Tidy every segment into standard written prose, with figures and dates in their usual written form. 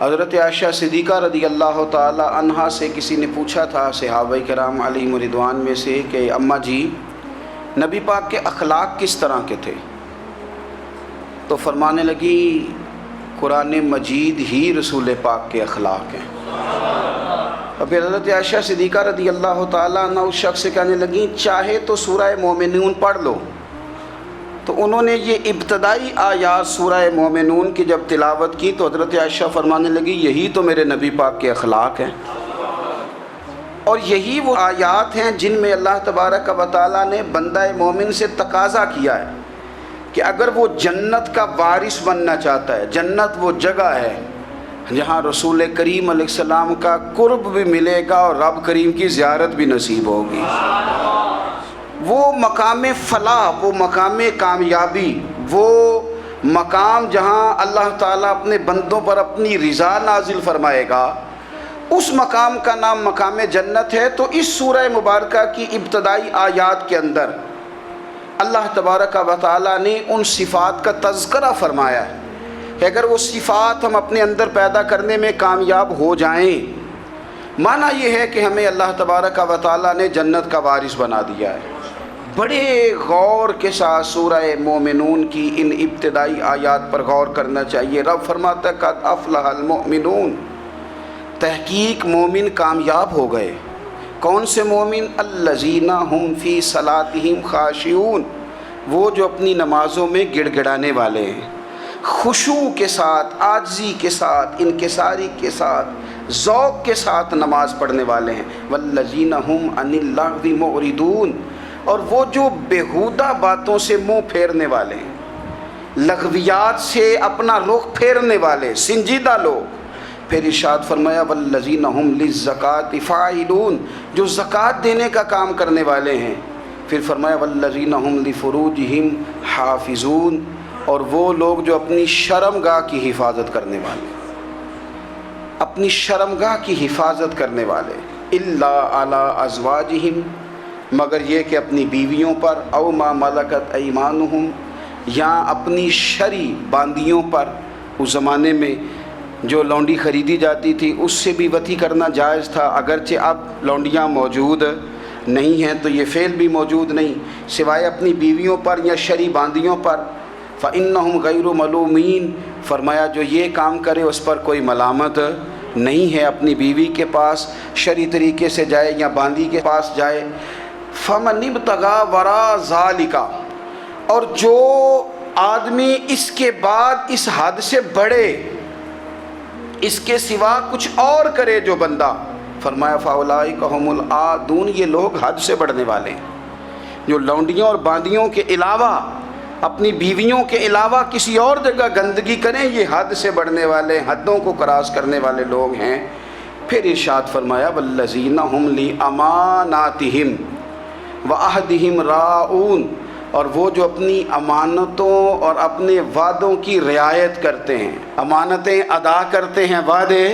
حضرت عائشہ صدیقہ رضی اللہ تعالی عنہا سے کسی نے پوچھا تھا صحابہ کرام علیہم رضوان میں سے کہ اماں جی نبی پاک کے اخلاق کس طرح کے تھے؟ تو فرمانے لگی قرآن مجید ہی رسول پاک کے اخلاق ہیں۔ اور پھر حضرت عائشہ صدیقہ رضی اللہ تعالیٰ عنہ اس شخص سے کہنے لگیں چاہے تو سورہ مومنون پڑھ لو۔ تو انہوں نے یہ ابتدائی آیات سورہ مومنون کی جب تلاوت کی تو حضرت عائشہ فرمانے لگی یہی تو میرے نبی پاک کے اخلاق ہیں، اور یہی وہ آیات ہیں جن میں اللہ تبارک و تعالیٰ نے بندہ مومن سے تقاضا کیا ہے کہ اگر وہ جنت کا وارث بننا چاہتا ہے، جنت وہ جگہ ہے جہاں رسول کریم علیہ السلام کا قرب بھی ملے گا اور رب کریم کی زیارت بھی نصیب ہوگی، وہ مقام فلاح، وہ مقام کامیابی، وہ مقام جہاں اللہ تعالیٰ اپنے بندوں پر اپنی رضا نازل فرمائے گا، اس مقام کا نام مقام جنت ہے۔ تو اس سورہ مبارکہ کی ابتدائی آیات کے اندر اللہ تبارک و تعالیٰ نے ان صفات کا تذکرہ فرمایا ہے کہ اگر وہ صفات ہم اپنے اندر پیدا کرنے میں کامیاب ہو جائیں، معنی یہ ہے کہ ہمیں اللہ تبارک و تعالیٰ نے جنت کا وارث بنا دیا ہے۔ بڑے غور کے ساتھ سورہ مومنون کی ان ابتدائی آیات پر غور کرنا چاہیے۔ رب فرماتا ہے قد افلح المؤمنون، تحقیق مومن کامیاب ہو گئے۔ کون سے مومن؟ الذین ہم فی صلاتہم خاشعون، وہ جو اپنی نمازوں میں گڑ گڑانے والے ہیں، خشوع کے ساتھ، عاجزی کے ساتھ، انکساری کے ساتھ، ذوق کے ساتھ نماز پڑھنے والے ہیں۔ والذین ہم عن اللغو معرضون، اور وہ جو بیہودہ باتوں سے منہ پھیرنے والے ہیں، لغویات سے اپنا رخ پھیرنے والے، سنجیدہ لوگ۔ پھر ارشاد فرمایا والذین ہم للزکاۃ فاعلون، جو زکوٰۃ دینے کا کام کرنے والے ہیں۔ پھر فرمایا والذین ہم لفروجہم حافظون، اور وہ لوگ جو اپنی شرمگاہ کی حفاظت کرنے والے، اپنی شرمگاہ کی حفاظت کرنے والے۔ الا علی ازواجہم، مگر یہ کہ اپنی بیویوں پر، او ما ملکت ایمانہم، یا اپنی شرعی باندیوں پر۔ اس زمانے میں جو لونڈی خریدی جاتی تھی اس سے بھی وطی کرنا جائز تھا، اگرچہ اب لونڈیاں موجود نہیں ہیں تو یہ فعل بھی موجود نہیں، سوائے اپنی بیویوں پر یا شرعی باندیوں پر۔ فإنہم غیر ملومین، فرمایا جو یہ کام کرے اس پر کوئی ملامت نہیں ہے، اپنی بیوی کے پاس شرعی طریقے سے جائے یا باندی کے پاس جائے۔ فمن ابتغى وراء ذلك، اور جو آدمی اس کے بعد اس حد سے بڑھے، اس کے سوا کچھ اور کرے جو بندہ، فرمایا فاولئک هم العادون، یہ لوگ حد سے بڑھنے والے ہیں۔ جو لونڈیوں اور باندیوں کے علاوہ، اپنی بیویوں کے علاوہ کسی اور جگہ گندگی کریں، یہ حد سے بڑھنے والے، حدوں کو کراس کرنے والے لوگ ہیں۔ پھر ارشاد فرمایا والذین هم لاماناتہم وعہدہم راعون، اور وہ جو اپنی امانتوں اور اپنے وعدوں کی رعایت کرتے ہیں، امانتیں ادا کرتے ہیں، وعدے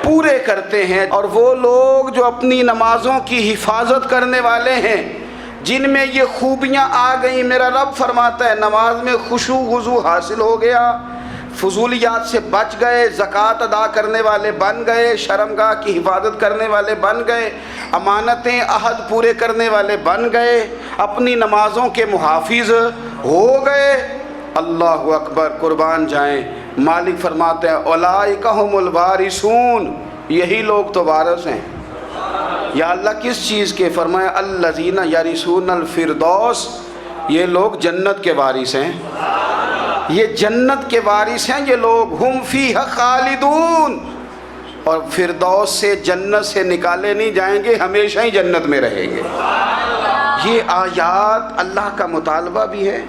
پورے کرتے ہیں۔ اور وہ لوگ جو اپنی نمازوں کی حفاظت کرنے والے ہیں، جن میں یہ خوبیاں آ گئیں، میرا رب فرماتا ہے نماز میں خشوع خضوع حاصل ہو گیا، فضولیات سے بچ گئے، زکوٰۃ ادا کرنے والے بن گئے، شرمگاہ کی حفاظت کرنے والے بن گئے، امانتیں عہد پورے کرنے والے بن گئے، اپنی نمازوں کے محافظ ہو گئے۔ اللہ اکبر، قربان جائیں۔ مالک فرماتے ہیں اولئک ھم الوارثون، یہی لوگ تو وارث ہیں۔ یا اللہ کس چیز کے؟ فرمایا الذین یرثون الفردوس، یہ لوگ جنت کے وارث ہیں، یہ جنت کے وارث ہیں یہ لوگ۔ ہم فیہا خالدون، اور فردوس سے، جنت سے نکالے نہیں جائیں گے، ہمیشہ ہی جنت میں رہیں گے۔ یہ آیات اللہ کا مطالبہ بھی ہے،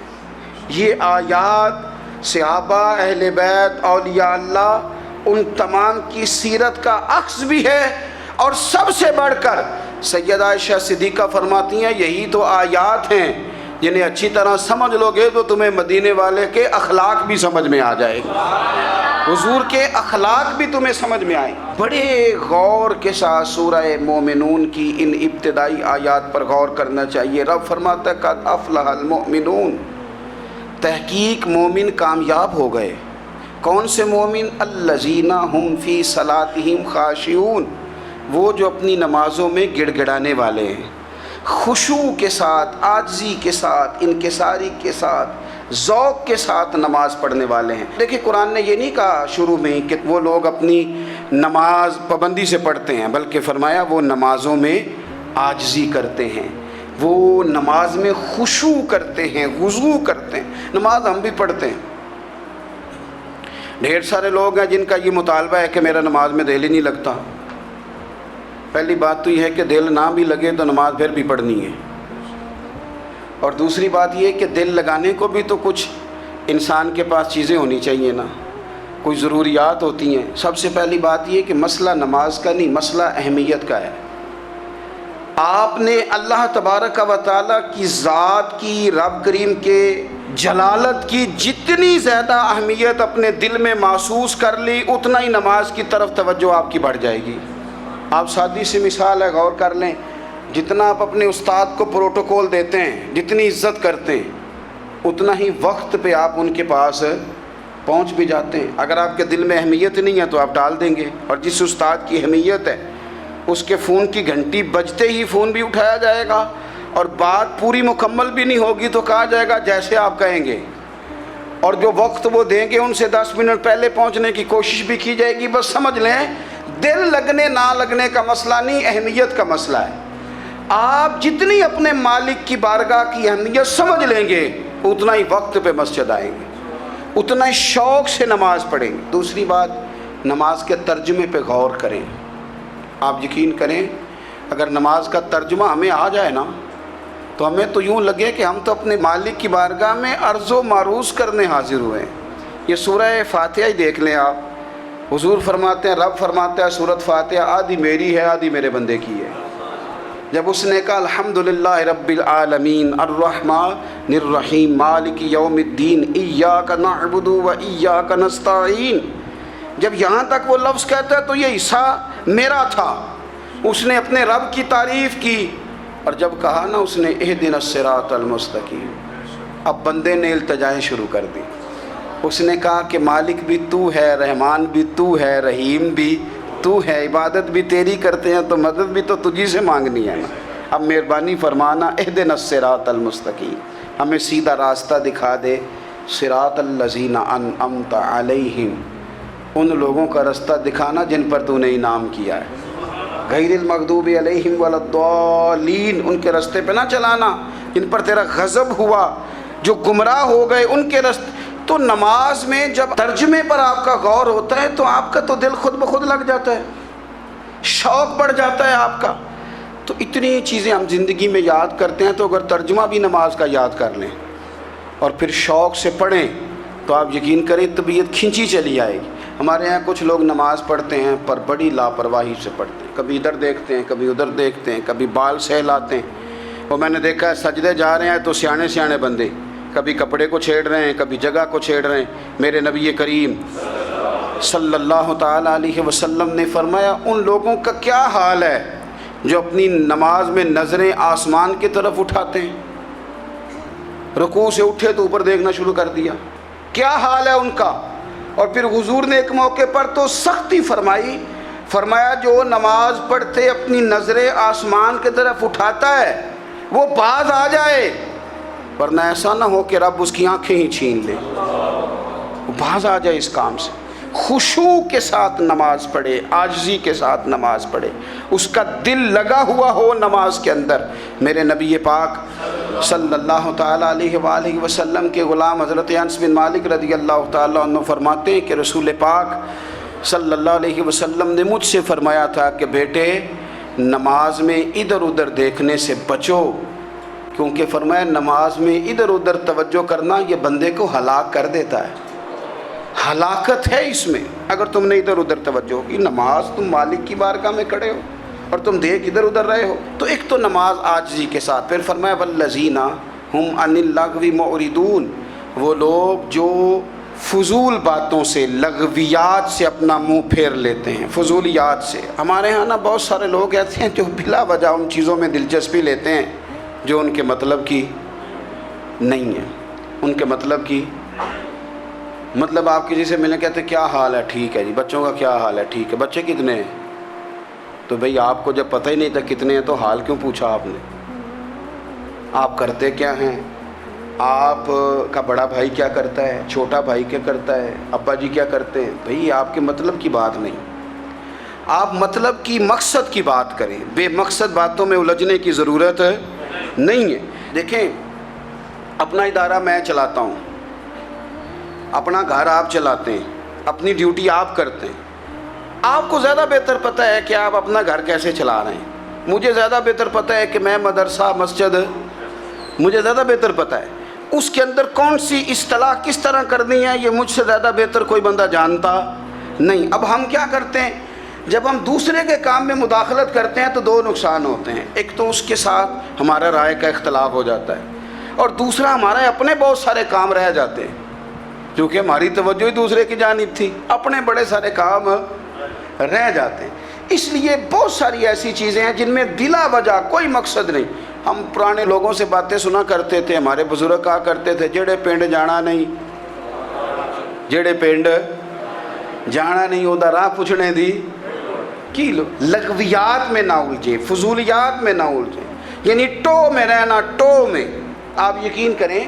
یہ آیات صحابہ، اہل بیت، اولیاء اللہ، ان تمام کی سیرت کا عکس بھی ہے۔ اور سب سے بڑھ کر سیدہ عائشہ صدیقہ فرماتی ہیں یہی تو آیات ہیں جنہیں اچھی طرح سمجھ لو گے تو تمہیں مدینے والے کے اخلاق بھی سمجھ میں آ جائے گا، حضور کے اخلاق بھی تمہیں سمجھ میں آئیں۔ بڑے غور کے ساتھ سورہ مومنون کی ان ابتدائی آیات پر غور کرنا چاہیے۔ رب فرماتا ہے قد افلح المؤمنون، تحقیق مومن کامیاب ہو گئے۔ کون سے مومن؟ الذین هم فی صلاتہم خاشعون، وہ جو اپنی نمازوں میں گڑ گڑانے والے ہیں، خشوع کے ساتھ، عاجزی کے ساتھ، انکساری کے ساتھ، ذوق کے ساتھ نماز پڑھنے والے ہیں۔ دیکھیں قرآن نے یہ نہیں کہا شروع میں کہ وہ لوگ اپنی نماز پابندی سے پڑھتے ہیں، بلکہ فرمایا وہ نمازوں میں عاجزی کرتے ہیں، وہ نماز میں خشوع کرتے ہیں، خضوع کرتے ہیں۔ نماز ہم بھی پڑھتے ہیں، ڈھیر سارے لوگ ہیں جن کا یہ مطالبہ ہے کہ میرا نماز میں دل ہی نہیں لگتا۔ پہلی بات تو یہ ہے کہ دل نہ بھی لگے تو نماز پھر بھی پڑھنی ہے، اور دوسری بات یہ ہے کہ دل لگانے کو بھی تو کچھ انسان کے پاس چیزیں ہونی چاہیے نا، کوئی ضروریات ہوتی ہیں۔ سب سے پہلی بات یہ کہ مسئلہ نماز کا نہیں، مسئلہ اہمیت کا ہے۔ آپ نے اللہ تبارک و تعالیٰ کی ذات کی، رب کریم کے جلالت کی جتنی زیادہ اہمیت اپنے دل میں محسوس کر لی، اتنا ہی نماز کی طرف توجہ آپ کی بڑھ جائے گی۔ آپ سادی سی مثال ہے، غور کر لیں، جتنا آپ اپنے استاد کو پروٹوکول دیتے ہیں، جتنی عزت کرتے ہیں، اتنا ہی وقت پہ آپ ان کے پاس پہنچ بھی جاتے ہیں۔ اگر آپ کے دل میں اہمیت نہیں ہے تو آپ ٹال دیں گے، اور جس استاد کی اہمیت ہے اس کے فون کی گھنٹی بجتے ہی فون بھی اٹھایا جائے گا، اور بات پوری مکمل بھی نہیں ہوگی تو کہا جائے گا جیسے آپ کہیں گے، اور جو وقت وہ دیں گے ان سے 10 منٹ پہلے پہنچنے کی کوشش بھی کی جائے گی۔ بس سمجھ لیں دل لگنے نہ لگنے کا مسئلہ نہیں، اہمیت کا مسئلہ ہے۔ آپ جتنی اپنے مالک کی بارگاہ کی اہمیت سمجھ لیں گے، اتنا ہی وقت پہ مسجد آئیں گے، اتنا ہی شوق سے نماز پڑھیں گے۔ دوسری بات، نماز کے ترجمے پہ غور کریں۔ آپ یقین کریں اگر نماز کا ترجمہ ہمیں آ جائے نا تو ہمیں تو یوں لگے کہ ہم تو اپنے مالک کی بارگاہ میں عرض و معروض کرنے حاضر ہوئے ہیں۔ یہ سورہ فاتحہ ہی دیکھ لیں آپ، حضور فرماتے ہیں، رب فرماتا ہے سورۃ فاتحہ آدھی میری ہے آدھی میرے بندے کی ہے۔ جب اس نے کہا الحمدللہ رب العالمین الرحمن الرحیم مالک یوم الدین ایاک نعبد و ایاک نستعین، جب یہاں تک وہ لفظ کہتا ہے تو یہ حصہ میرا تھا۔ اس نے اپنے رب کی تعریف کی، اور جب کہا نا اس نے اہدنا الصراط المستقیم، اب بندے نے التجائیں شروع کر دی۔ اس نے کہا کہ مالک بھی تو ہے، رحمان بھی تو ہے، رحیم بھی تو ہے، عبادت بھی تیری کرتے ہیں تو مدد بھی تو تجھی سے مانگنی ہے نا، اب مہربانی فرمانا اہدنا الصراط المستقیم، ہمیں سیدھا راستہ دکھا دے، صراط الذین انعمت علیہم، ان لوگوں کا راستہ دکھانا جن پر تو نے انعام کیا ہے، غیر المغضوب علیہم ولا الضالین، ان کے راستے پہ نہ چلانا جن پر تیرا غضب ہوا، جو گمراہ ہو گئے ان کے راستے۔ تو نماز میں جب ترجمے پر آپ کا غور ہوتا ہے تو آپ کا تو دل خود بخود لگ جاتا ہے، شوق بڑھ جاتا ہے آپ کا۔ تو اتنی چیزیں ہم زندگی میں یاد کرتے ہیں، تو اگر ترجمہ بھی نماز کا یاد کر لیں اور پھر شوق سے پڑھیں تو آپ یقین کریں طبیعت کھنچی چلی آئے گی۔ ہمارے یہاں کچھ لوگ نماز پڑھتے ہیں پر بڑی لاپرواہی سے پڑھتے ہیں، کبھی ادھر دیکھتے ہیں کبھی ادھر دیکھتے ہیں، کبھی بال سہلاتے ہیں۔ وہ میں نے دیکھا ہے سجدے جا رہے ہیں تو سیانے سیانے بندے کبھی کپڑے کو چھیڑ رہے ہیں، کبھی جگہ کو چھیڑ رہے ہیں۔ میرے نبی کریم صلی اللہ تعالیٰ علیہ وسلم نے فرمایا ان لوگوں کا کیا حال ہے جو اپنی نماز میں نظریں آسمان کی طرف اٹھاتے ہیں، رکوع سے اٹھے تو اوپر دیکھنا شروع کر دیا، کیا حال ہے ان کا۔ اور پھر حضور نے ایک موقع پر تو سختی فرمائی، فرمایا جو نماز پڑھتے اپنی نظریں آسمان کی طرف اٹھاتا ہے وہ باز آ جائے، ورنہ ایسا نہ ہو کہ رب اس کی آنکھیں ہی چھین لے، وہ باز آ جائے اس کام سے۔ خشوع کے ساتھ نماز پڑھے، عاجزی کے ساتھ نماز پڑھے، اس کا دل لگا ہوا ہو نماز کے اندر۔ میرے نبی پاک صلی اللہ تعالیٰ علیہ وآلہ وسلم کے غلام حضرت انس بن مالک رضی اللہ تعالیٰ عنہ فرماتے ہیں کہ رسول پاک صلی اللہ علیہ وسلم نے مجھ سے فرمایا تھا کہ بیٹے نماز میں ادھر ادھر دیکھنے سے بچو، کیونکہ فرمایا نماز میں ادھر ادھر توجہ کرنا یہ بندے کو ہلاک کر دیتا ہے، ہلاکت ہے اس میں اگر تم نے ادھر ادھر توجہ ہوگی۔ نماز تم مالک کی بارگاہ میں کھڑے ہو اور تم دیکھ ادھر ادھر رہے ہو، تو ایک تو نماز عاجزی کے ساتھ۔ پھر فرمایا والذین ہم عن اللغو معرضون، وہ لوگ جو فضول باتوں سے، لغویات سے اپنا منہ پھیر لیتے ہیں، فضولیات سے۔ ہمارے ہاں نا بہت سارے لوگ ایسے ہیں جو بلا وجہ ان چیزوں میں دلچسپی لیتے ہیں جو ان کے مطلب کی نہیں ہے، ان کے مطلب کی مطلب آپ کسی سے ملیں کہتے ہیں کیا حال ہے؟ ٹھیک ہے جی۔ بچوں کا کیا حال ہے؟ ٹھیک ہے۔ بچے کتنے ہیں؟ تو بھئی آپ کو جب پتہ ہی نہیں تھا کتنے ہیں تو حال کیوں پوچھا آپ نے؟ آپ کرتے کیا ہیں؟ آپ کا بڑا بھائی کیا کرتا ہے؟ چھوٹا بھائی کیا کرتا ہے؟ ابا جی کیا کرتے ہیں؟ بھئی آپ کے مطلب کی بات نہیں، آپ مطلب کی مقصد کی بات کریں، بے مقصد باتوں میں الجھنے کی ضرورت نہیں ہے۔ دیکھیں، اپنا ادارہ میں چلاتا ہوں، اپنا گھر آپ چلاتے ہیں، اپنی ڈیوٹی آپ کرتے ہیں۔ آپ کو زیادہ بہتر پتہ ہے کہ آپ اپنا گھر کیسے چلا رہے ہیں، مجھے زیادہ بہتر پتہ ہے کہ میں مدرسہ مسجد، مجھے زیادہ بہتر پتہ ہے اس کے اندر کون سی اصطلاح کس طرح کرنی ہے، یہ مجھ سے زیادہ بہتر کوئی بندہ جانتا نہیں۔ اب ہم کیا کرتے ہیں، جب ہم دوسرے کے کام میں مداخلت کرتے ہیں تو دو نقصان ہوتے ہیں۔ ایک تو اس کے ساتھ ہمارا رائے کا اختلاف ہو جاتا ہے، اور دوسرا ہمارے اپنے بہت سارے کام رہ جاتے ہیں، کیونکہ ہماری توجہ ہی دوسرے کی جانب تھی، اپنے بڑے سارے کام رہ جاتے ہیں۔ اس لیے بہت ساری ایسی چیزیں ہیں جن میں بلا وجہ کوئی مقصد نہیں۔ ہم پرانے لوگوں سے باتیں سنا کرتے تھے، ہمارے بزرگ کہا کرتے تھے جڑے پنڈ جانا نہیں، جڑے پنڈ جانا نہیں اودہ راہ پوچھنے دی کی لو۔ لغویات میں نہ الجھے، فضولیات میں نہ الجھے، یعنی ٹو میں رہنا، ٹو میں۔ آپ یقین کریں،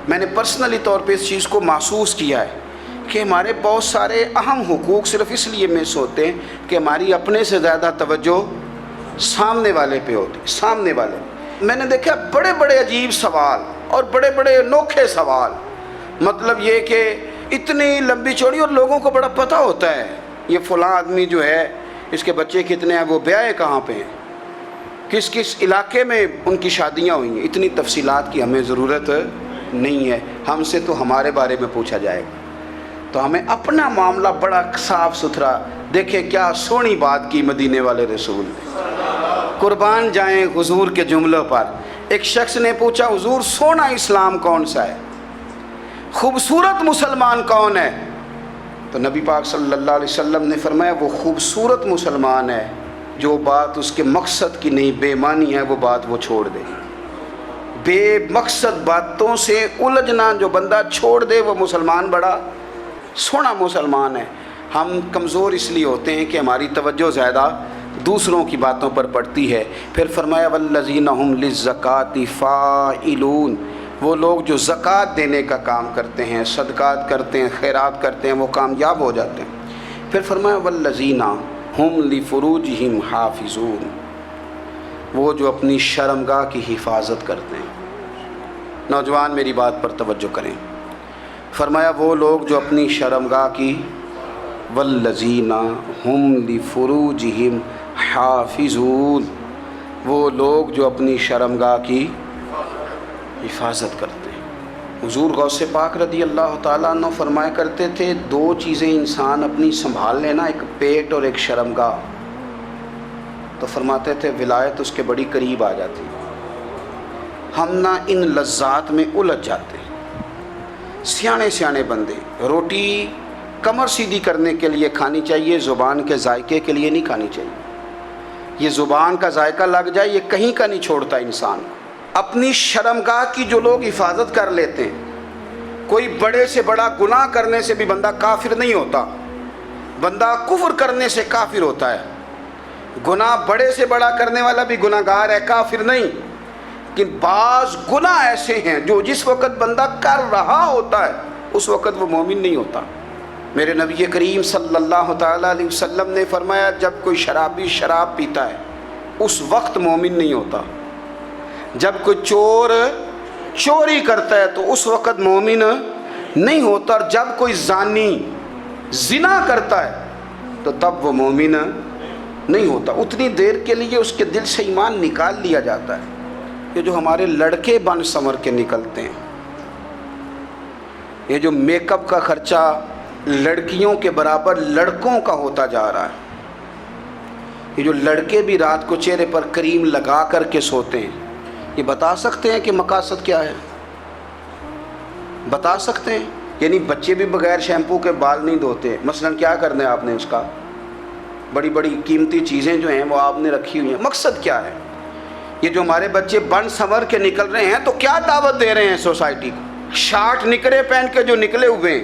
میں نے پرسنلی طور پہ اس چیز کو محسوس کیا ہے کہ ہمارے بہت سارے اہم حقوق صرف اس لیے مس ہوتے ہیں کہ ہماری اپنے سے زیادہ توجہ سامنے والے پہ ہوتی، سامنے والے۔ میں نے دیکھا بڑے بڑے عجیب سوال اور بڑے بڑے انوکھے سوال، مطلب یہ کہ اتنی لمبی چوڑی، اور لوگوں کو بڑا پتہ ہوتا ہے یہ فلاں آدمی جو ہے اس کے بچے کتنے ہیں، وہ بیاہ کہاں پہ ہیں، کس کس علاقے میں ان کی شادیاں ہوئی ہیں۔ اتنی تفصیلات کی ہمیں ضرورت نہیں ہے، ہم سے تو ہمارے بارے میں پوچھا جائے گا، تو ہمیں اپنا معاملہ بڑا صاف ستھرا۔ دیکھیں کیا سونی بات کی مدینے والے رسول نے، قربان جائیں حضور کے جملوں پر۔ ایک شخص نے پوچھا حضور سونا اسلام کون سا ہے، خوبصورت مسلمان کون ہے؟ تو نبی پاک صلی اللہ علیہ وسلم نے فرمایا وہ خوبصورت مسلمان ہے جو بات اس کے مقصد کی نہیں، بے معنی ہے، وہ بات وہ چھوڑ دے۔ بے مقصد باتوں سے الجھنا جو بندہ چھوڑ دے وہ مسلمان بڑا سونا مسلمان ہے۔ ہم کمزور اس لیے ہوتے ہیں کہ ہماری توجہ زیادہ دوسروں کی باتوں پر پڑتی ہے۔ پھر فرمایا والذین ھم للزکاۃ فاعلون، وہ لوگ جو زکوٰۃ دینے کا کام کرتے ہیں، صدقات کرتے ہیں، خیرات کرتے ہیں، وہ کامیاب ہو جاتے ہیں۔ پھر فرمایا والذین ھم لفروجہم حافظون، وہ جو اپنی شرمگاہ کی حفاظت کرتے ہیں۔ نوجوان میری بات پر توجہ کریں، فرمایا وہ لوگ جو اپنی شرمگاہ کی، والذین ھم لفروجہم حافظون، وہ لوگ جو اپنی شرمگاہ کی حفاظت کرتے ہیں۔ حضور غوث پاک رضی اللہ تعالیٰ عنہ فرمایا کرتے تھے دو چیزیں انسان اپنی سنبھال لینا، ایک پیٹ اور ایک شرمگاہ، تو فرماتے تھے ولایت اس کے بڑی قریب آ جاتی۔ ہم نہ ان لذات میں الجھ جاتے ہیں۔ سیانے سیانے بندے، روٹی کمر سیدھی کرنے کے لیے کھانی چاہیے، زبان کے ذائقے کے لیے نہیں کھانی چاہیے۔ یہ زبان کا ذائقہ لگ جائے یہ کہیں کا نہیں چھوڑتا انسان کو۔ اپنی شرمگاہ کی جو لوگ حفاظت کر لیتے ہیں، کوئی بڑے سے بڑا گناہ کرنے سے بھی بندہ کافر نہیں ہوتا، بندہ کفر کرنے سے کافر ہوتا ہے۔ گناہ بڑے سے بڑا کرنے والا بھی گناہ گار ہے، کافر نہیں۔ لیکن بعض گناہ ایسے ہیں جو جس وقت بندہ کر رہا ہوتا ہے اس وقت وہ مومن نہیں ہوتا۔ میرے نبی کریم صلی اللہ تعالیٰ علیہ وسلم نے فرمایا جب کوئی شرابی شراب پیتا ہے اس وقت مومن نہیں ہوتا، جب کوئی چور چوری کرتا ہے تو اس وقت مومن نہیں ہوتا، اور جب کوئی زانی زنا کرتا ہے تو تب وہ مومن نہیں ہوتا۔ اتنی دیر کے لیے اس کے دل سے ایمان نکال لیا جاتا ہے۔ یہ جو ہمارے لڑکے بن سنور کے نکلتے ہیں، یہ جو میک اپ کا خرچہ لڑکیوں کے برابر لڑکوں کا ہوتا جا رہا ہے، یہ جو لڑکے بھی رات کو چہرے پر کریم لگا کر کے سوتے ہیں، یہ بتا سکتے ہیں کہ مقاصد کیا ہے؟ بتا سکتے ہیں؟ یعنی بچے بھی بغیر شیمپو کے بال نہیں دھوتے، مثلا کیا کرنا ہے آپ نے اس کا؟ بڑی بڑی قیمتی چیزیں جو ہیں وہ آپ نے رکھی ہوئی ہیں، مقصد کیا ہے؟ یہ جو ہمارے بچے بن سنور کے نکل رہے ہیں تو کیا دعوت دے رہے ہیں سوسائٹی کو؟ شارٹ نکرے پہن کے جو نکلے ہوئے ہیں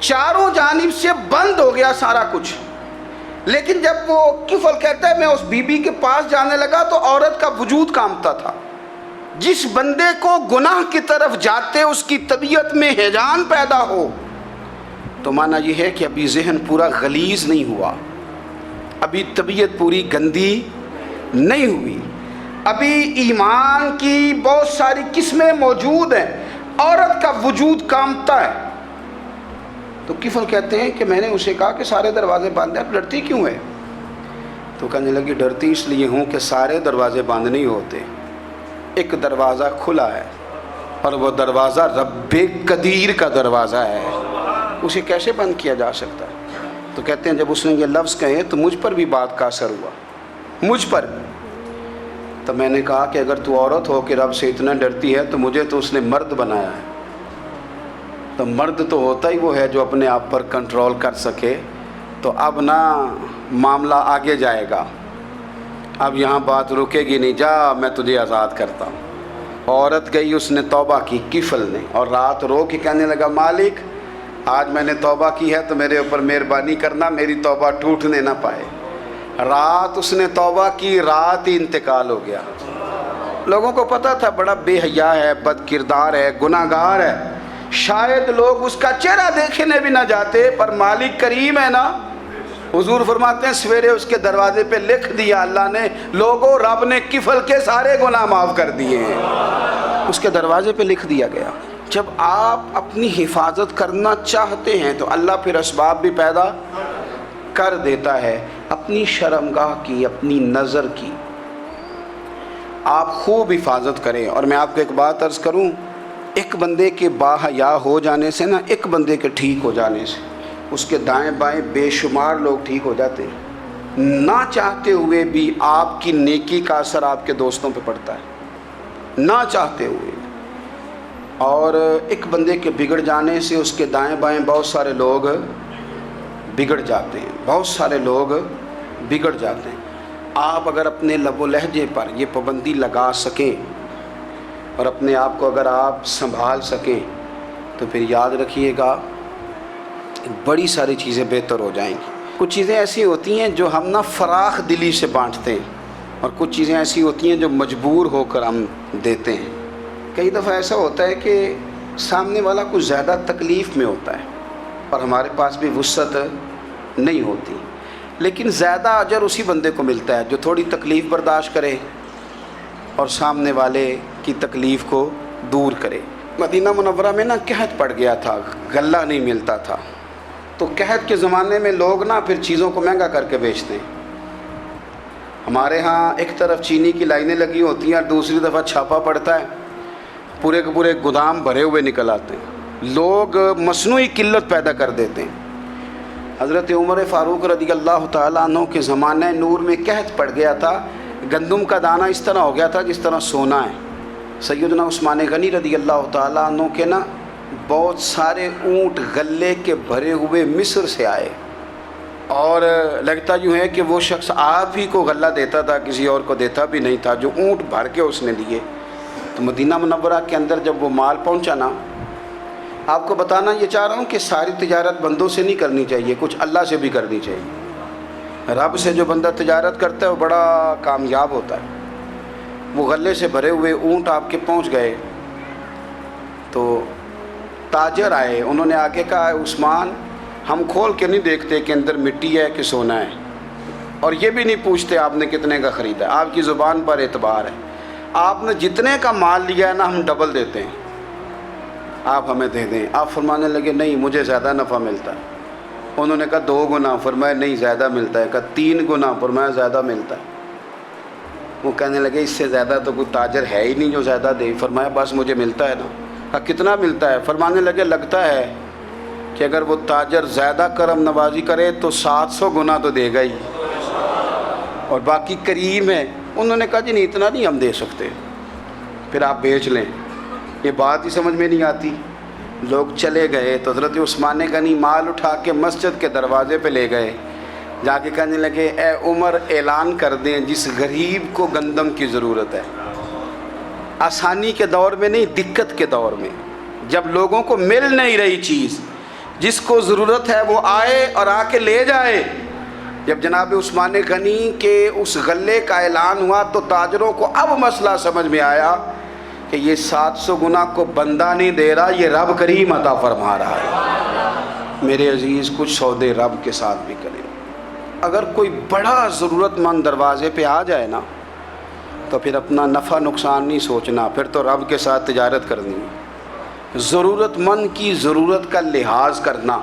چاروں جانب سے بند ہو گیا سارا کچھ. لیکن جب وہ کفل کہتا ہے میں اس بی بی کے پاس جانے لگا تو عورت کا وجود کانپتا تھا. جس بندے کو گناہ کی طرف جاتے اس کی طبیعت میں ہیجان پیدا ہو تو معنی یہ ہے کہ ابھی ذہن پورا غلیظ نہیں ہوا, ابھی طبیعت پوری گندی نہیں ہوئی, ابھی ایمان کی بہت ساری قسمیں موجود ہیں, عورت کا وجود کانپتا ہے. تو کفل کہتے ہیں کہ میں نے اسے کہا کہ سارے دروازے بند ہیں, آپ ڈرتی کیوں ہے؟ تو کہنے لگی ڈرتی اس لیے ہوں کہ سارے دروازے بند نہیں ہوتے, ایک دروازہ کھلا ہے اور وہ دروازہ رب قدیر کا دروازہ ہے, اسے کیسے بند کیا جا سکتا ہے؟ تو کہتے ہیں جب اس نے یہ لفظ کہے تو مجھ پر بھی بات کا اثر ہوا, مجھ پر. تو میں نے کہا کہ اگر تو عورت ہو کہ رب سے اتنا ڈرتی ہے تو مجھے تو اس نے مرد بنایا ہے, تو مرد تو ہوتا ہی وہ ہے جو اپنے آپ پر کنٹرول کر سکے. تو اب نہ معاملہ آگے جائے گا, اب یہاں بات رکے گی نہیں, جا میں تجھے آزاد کرتا ہوں. عورت گئی, اس نے توبہ کی کفل نے, اور رات رو کے کہنے لگا مالک آج میں نے توبہ کی ہے تو میرے اوپر مہربانی کرنا, میری توبہ ٹوٹنے نہ پائے. رات اس نے توبہ کی, رات ہی انتقال ہو گیا. لوگوں کو پتہ تھا بڑا بے حیا ہے, بد کردار ہے, گناہ گار ہے, شاید لوگ اس کا چہرہ دیکھنے بھی نہ جاتے, پر مالک کریم ہے نا. حضور فرماتے ہیں سویرے اس کے دروازے پہ لکھ دیا اللہ نے, لوگوں رب نے کفل کے سارے گناہ معاف کر دیے ہیں. اس کے دروازے پہ لکھ دیا گیا. جب آپ اپنی حفاظت کرنا چاہتے ہیں تو اللہ پھر اسباب بھی پیدا کر دیتا ہے. اپنی شرمگاہ کی, اپنی نظر کی آپ خوب حفاظت کریں. اور میں آپ کو ایک بات عرض کروں, ایک بندے کے باحیا ہو جانے سے نا, ایک بندے کے ٹھیک ہو جانے سے اس کے دائیں بائیں بے شمار لوگ ٹھیک ہو جاتے ہیں. نہ چاہتے ہوئے بھی آپ کی نیکی کا اثر آپ کے دوستوں پہ پڑتا ہے, نہ چاہتے ہوئے. اور ایک بندے کے بگڑ جانے سے اس کے دائیں بائیں بہت سارے لوگ بگڑ جاتے ہیں, بہت سارے لوگ بگڑ جاتے ہیں. آپ اگر اپنے لب و لہجے پر یہ پابندی لگا سکیں اور اپنے آپ کو اگر آپ سنبھال سکیں تو پھر یاد رکھیے گا بڑی ساری چیزیں بہتر ہو جائیں گی. کچھ چیزیں ایسی ہوتی ہیں جو ہم نہ فراخ دلی سے بانٹتے ہیں, اور کچھ چیزیں ایسی ہوتی ہیں جو مجبور ہو کر ہم دیتے ہیں. کئی دفعہ ایسا ہوتا ہے کہ سامنے والا کچھ زیادہ تکلیف میں ہوتا ہے اور ہمارے پاس بھی وسعت نہیں ہوتی, لیکن زیادہ اجر اسی بندے کو ملتا ہے جو تھوڑی تکلیف برداشت کرے اور سامنے والے کی تکلیف کو دور کرے. مدینہ منورہ میں نا قحط پڑ گیا تھا, غلہ نہیں ملتا تھا. تو قحط کے زمانے میں لوگ نا پھر چیزوں کو مہنگا کر کے بیچتے ہیں. ہمارے ہاں ایک طرف چینی کی لائنیں لگی ہوتی ہیں اور دوسری دفعہ چھاپا پڑتا ہے, پورے کے پورے گودام بھرے ہوئے نکل آتے ہیں. لوگ مصنوعی قلت پیدا کر دیتے ہیں. حضرت عمر فاروق رضی اللہ تعالیٰ عنہ کے زمانہ نور میں قحط پڑ گیا تھا. گندم کا دانہ اس طرح ہو گیا تھا جس طرح سونا ہے. سیدنا عثمان غنی رضی اللہ تعالیٰ عنہ کے نا بہت سارے اونٹ غلے کے بھرے ہوئے مصر سے آئے, اور لگتا یوں ہے کہ وہ شخص آپ ہی کو غلہ دیتا تھا, کسی اور کو دیتا بھی نہیں تھا, جو اونٹ بھر کے اس نے دیے. تو مدینہ منورہ کے اندر جب وہ مال پہنچا نا, آپ کو بتانا یہ چاہ رہا ہوں کہ ساری تجارت بندوں سے نہیں کرنی چاہیے, کچھ اللہ سے بھی کرنی چاہیے. رب سے جو بندہ تجارت کرتا ہے وہ بڑا کامیاب ہوتا ہے. وہ غلے سے بھرے ہوئے اونٹ آپ کے پہنچ گئے تو تاجر آئے, انہوں نے آگے کہا عثمان ہم کھول کے نہیں دیکھتے کہ اندر مٹی ہے کہ سونا ہے, اور یہ بھی نہیں پوچھتے آپ نے کتنے کا خریدا ہے, آپ کی زبان پر اعتبار ہے. آپ نے جتنے کا مال لیا ہے نا ہم ڈبل دیتے ہیں, آپ ہمیں دے دیں. آپ فرمانے لگے نہیں مجھے زیادہ نفع ملتا ہے. انہوں نے کہا 2 گنا, فرمایا نہیں زیادہ ملتا ہے. کہا 3 گنا, فرمایا زیادہ ملتا ہے. وہ کہنے لگے اس سے زیادہ تو کوئی تاجر ہے ہی نہیں جو زیادہ دے. فرمایا بس مجھے ملتا ہے نا. کہا کتنا ملتا ہے؟ فرمانے لگے لگتا ہے کہ اگر وہ تاجر زیادہ کرم نوازی کرے تو 700 گنا تو دے گا ہی, اور باقی کریم ہے. انہوں نے کہا جی نہیں اتنا نہیں ہم دے سکتے, پھر آپ بیچ لیں. یہ بات ہی سمجھ میں نہیں آتی. لوگ چلے گئے تو حضرت عثمان غنی مال اٹھا کے مسجد کے دروازے پہ لے گئے. جا کے کہنے لگے اے عمر اعلان کر دیں جس غریب کو گندم کی ضرورت ہے, آسانی کے دور میں نہیں دقت کے دور میں, جب لوگوں کو مل نہیں رہی چیز, جس کو ضرورت ہے وہ آئے اور آ کے لے جائے۔ جب جناب عثمان غنی کے اس غلے کا اعلان ہوا تو تاجروں کو اب مسئلہ سمجھ میں آیا کہ یہ 700 گنا کو بندہ نہیں دے رہا، یہ رب کریم عطا فرما رہا ہے۔ میرے عزیز، کچھ سودے رب کے ساتھ بھی کریں۔ اگر کوئی بڑا ضرورت مند دروازے پہ آ جائے نا تو پھر اپنا نفع نقصان نہیں سوچنا، پھر تو رب کے ساتھ تجارت کرنی ہے۔ ضرورت مند کی ضرورت کا لحاظ کرنا،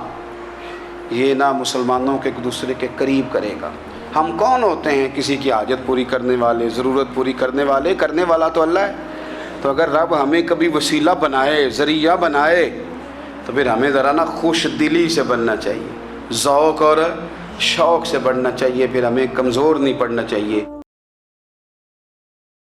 یہ نہ مسلمانوں کے ایک دوسرے کے قریب کرے گا۔ ہم کون ہوتے ہیں کسی کی حاجت پوری کرنے والے، ضرورت پوری کرنے والے؟ کرنے والا تو اللہ ہے۔ تو اگر رب ہمیں کبھی وسیلہ بنائے، ذریعہ بنائے، تو پھر ہمیں ذرا نا خوش دلی سے بننا چاہیے، ذوق اور شوق سے بڑھنا چاہیے، پھر ہمیں کمزور نہیں پڑنا چاہیے۔